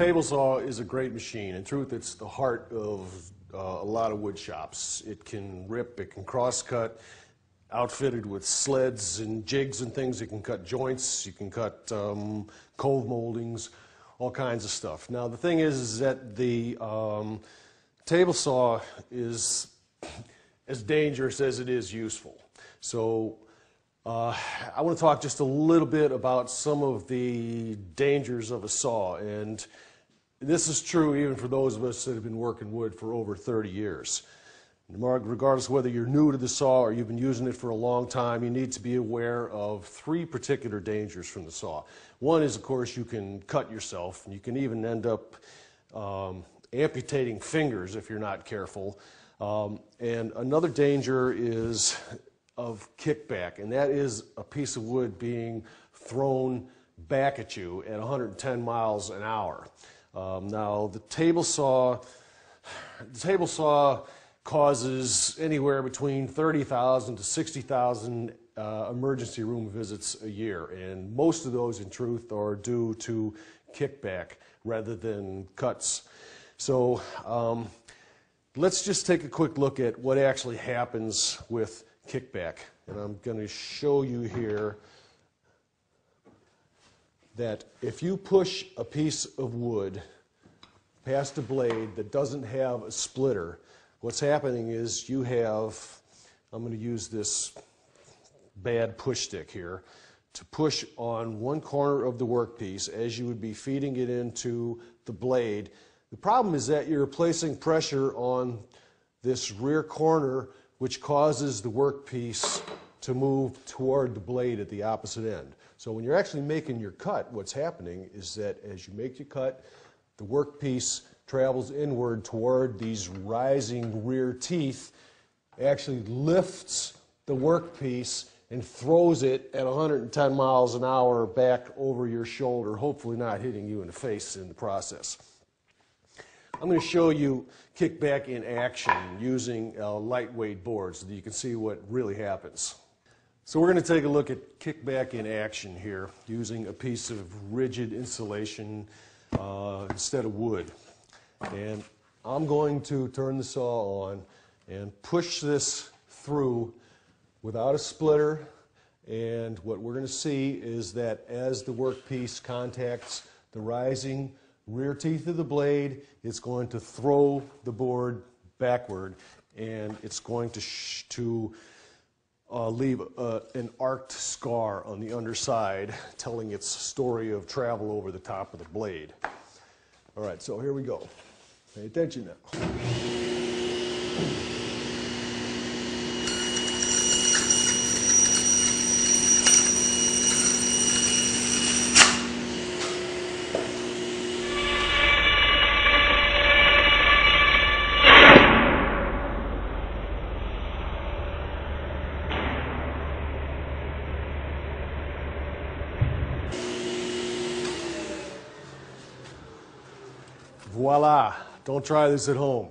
Tablesaw is a great machine. In truth, it's the heart of a lot of wood shops. It can rip, it can cross-cut, outfitted with sleds and jigs and things. You can cut joints, you can cut cove moldings, all kinds of stuff. Now the thing is that the table saw is as dangerous as it is useful. So I want to talk just a little bit about some of the dangers of a saw, and this is true even for those of us that have been working wood for over 30 years. Regardless of whether you're new to the saw or you've been using it for a long time, you need to be aware of three particular dangers from the saw. One is, of course, you can cut yourself, and you can even end up amputating fingers if you're not careful. And another danger is of kickback, and that is a piece of wood being thrown back at you at 110 miles an hour. Now, the table saw causes anywhere between 30,000 to 60,000 emergency room visits a year, and most of those, in truth, are due to kickback rather than cuts. So let's just take a quick look at what actually happens with kickback, and I'm going to show you here that if you push a piece of wood past a blade that doesn't have a splitter, what's happening is you have, I'm going to use this bad push stick here to push on one corner of the workpiece as you would be feeding it into the blade. The problem is that you're placing pressure on this rear corner, which causes the workpiece to move toward the blade at the opposite end. So when you're actually making your cut, what's happening is that as you make your cut, the workpiece travels inward toward these rising rear teeth, actually lifts the workpiece and throws it at 110 miles an hour back over your shoulder, hopefully not hitting you in the face in the process. I'm going to show you kickback in action using a lightweight board so that you can see what really happens. So we're going to take a look at kickback in action here using a piece of rigid insulation instead of wood. And I'm going to turn the saw on and push this through without a splitter, and what we're going to see is that as the workpiece contacts the rising rear teeth of the blade, it's going to throw the board backward, and it's going to leave an arced scar on the underside telling its story of travel over the top of the blade. All right, so here we go. Pay attention now. Voila! Don't try this at home.